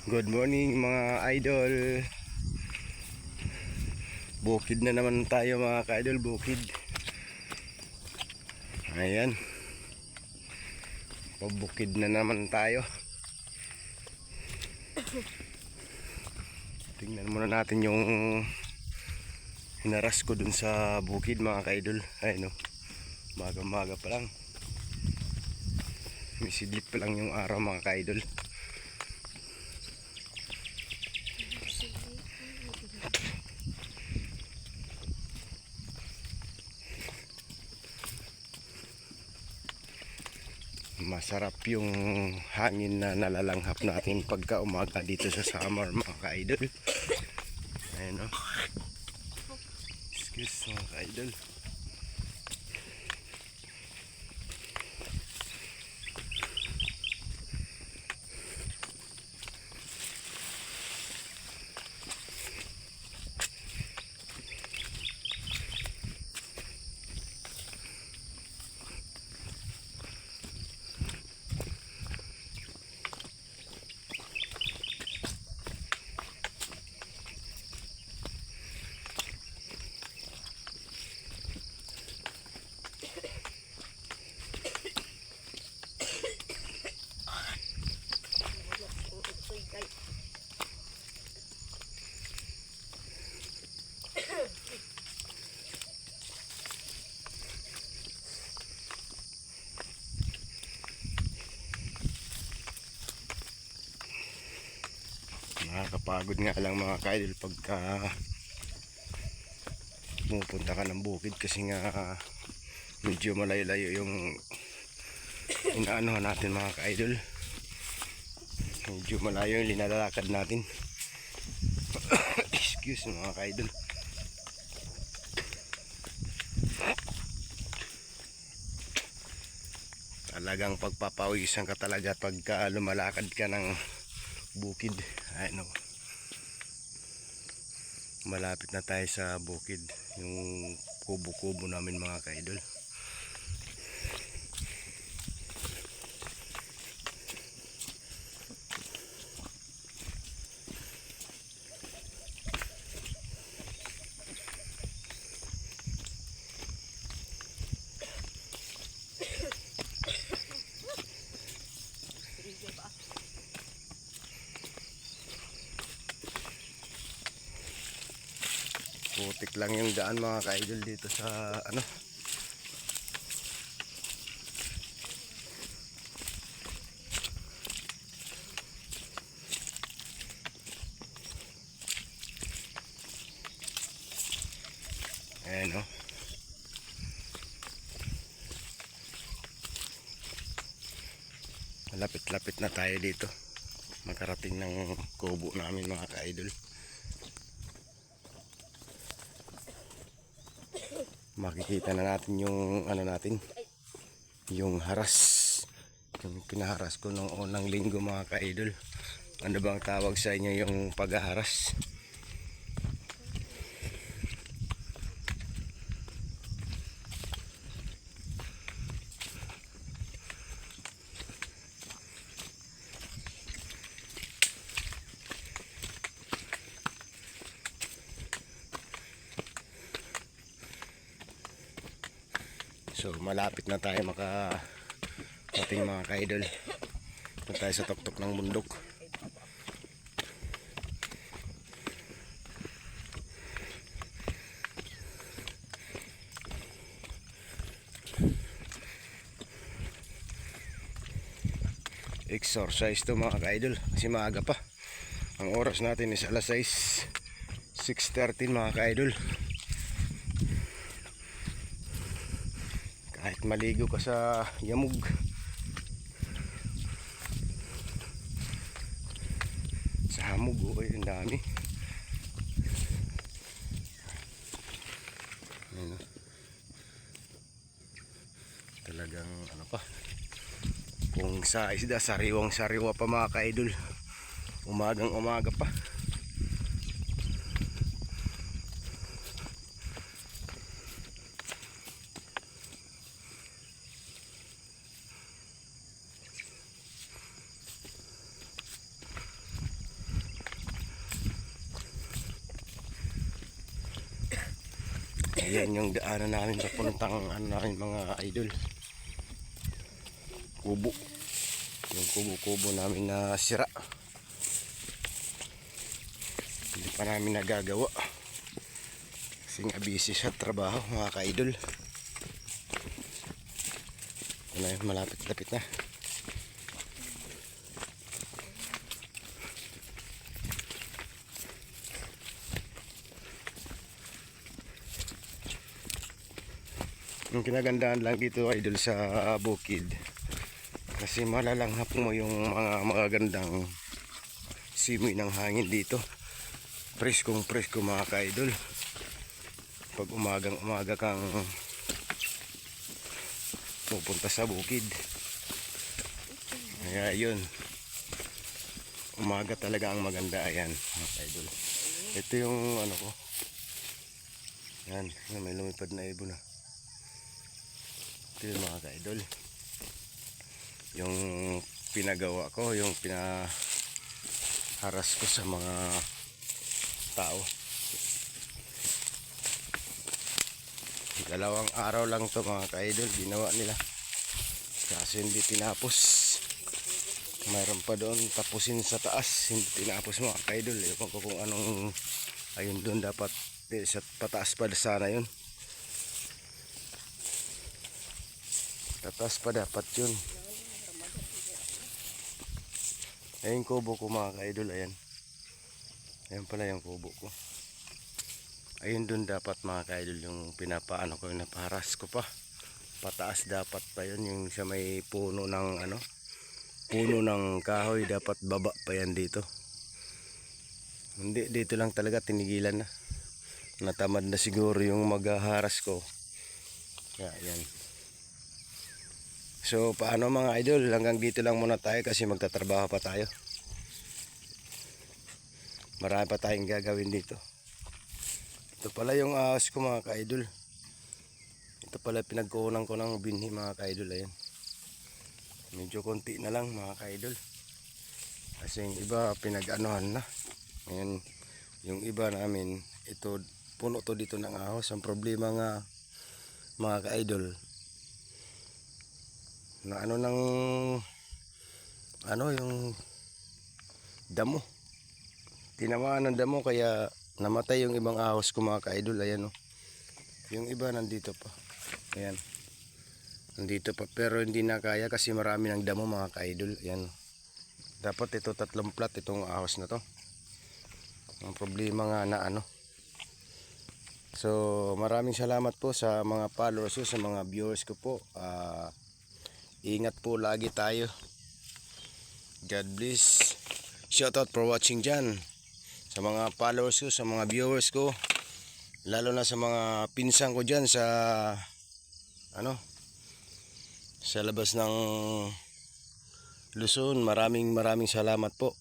Good morning mga idol. Bukid na naman tayo mga ka-idol, bukid. Ayan. Pabukid na naman tayo. Tingnan muna natin yung hinaras ko dun sa bukid mga ka-idol. Ayun, no. Maga-maga pa lang. May sidlip pa lang yung araw mga ka-idol. Masarap yung hangin na nalalanghap natin pagka umaga dito sa summer mga ka-idol. Ayan, no. Excuse mga ka-idol. Nakakapagod nga lang mga ka-idol pagka pupunta ka ng bukid kasi nga medyo malayo-layo yung inaano natin mga ka-idol. Medyo malayo yung linalalakad natin. Excuse mga ka-idol. Talagang pagpapawisan ka talaga pagka lumalakad ka ng bukid. Ano, malapit na tayo sa bukid, yung kubo-kubo namin mga ka-idol. Putik lang yung daan mga ka-idol dito sa ano, ayan, oh. Lapit-lapit na tayo dito makarating ng kubo namin mga ka-idol. Makikita na natin yung ano natin, yung haras, yung pinaharas ko nung unang linggo mga ka-idol. Ano bang tawag sa inyo yung paghaharas? So malapit na tayo makarating mga ka-idol. Ito tayo sa tuktok ng bundok. Exercise to mga ka-idol kasi maaga pa. Ang oras natin is alas 6, 6:13 mga ka-idol. Kahit maligo ka sa yamog, sa hamog, oh, ang dami. Ayan, talagang ano pa, kung sa isda sariwang sariwa pa mga ka-idol, umagang umaga pa. Ayan yung daanan namin papuntang ano namin mga idol. Kubo. Yung kubo-kubo namin na sira. Hindi pa namin nagagawa. Kasi nga busy sa trabaho mga ka-idol. Ano yun, malapit-lapit na. Yung kinagandaan lang dito idol sa bukid, kasi malalanghap mo yung mga magagandang simoy ng hangin dito. Preskong presko mga ka-idol. Pag umagang umaga kang pupunta sa bukid. Kaya yun, umaga talaga ang maganda. Ayan mga ka-idol. Ito yung ano ko. Yan, may lumipad na ibon na. Ito yung mga ka-idol. Yung pinagawa ko, yung pinaharas ko sa mga tao. Dalawang araw lang to mga ka-idol ginawa nila, kasi hindi tinapos. Mayroon pa doon tapusin sa taas, hindi tinapos mga ka-idol. Ewan ko kung anong, ayun doon dapat sa pataas pa sana yun. Tatas pa dapat yun. Ayan yung kubo ko mga ka-idol. Ayan. Ayan pala yung kubo ko. Ayun dun dapat mga ka-idol yung pinapaano ko, yung napaharas ko pa. Pataas dapat pa yun. Yung sa may puno ng ano, puno ng kahoy, dapat baba pa yan dito. Hindi, dito lang talaga tinigilan na. Natamad na siguro yung maghaharas ko. Kaya yan. So paano mga idol, hanggang dito lang muna tayo kasi magtatrabaho pa tayo. Marami pa tayong gagawin dito. Ito pala yung ahas ko mga ka-idol. Ito pala pinagkuunan ko ng binhi mga ka-idol. Ayan. Medyo konti na lang mga ka-idol. Kasi yung iba pinag-anuhan na. Ayan. Yung iba namin, ito puno to dito ng ahos. Ang problema nga mga ka-idol, na ano ng ano yung damo, tinamaan ng damo, kaya namatay yung ibang ahos ko mga ka-idol. Ayan o, yung iba nandito pa. Ayan, nandito pa pero hindi na kaya kasi marami ng damo mga ka-idol. Ayan, dapat ito 3 plat itong ahos na to. Ang problema nga na ano. So maraming salamat po sa mga followers ko, sa mga viewers ko po. Ingat po lagi tayo. God bless. Shoutout for watching dyan. Sa mga followers ko, sa mga viewers ko, lalo na sa mga pinsan ko dyan sa ano, sa labas ng Luzon. Maraming salamat po.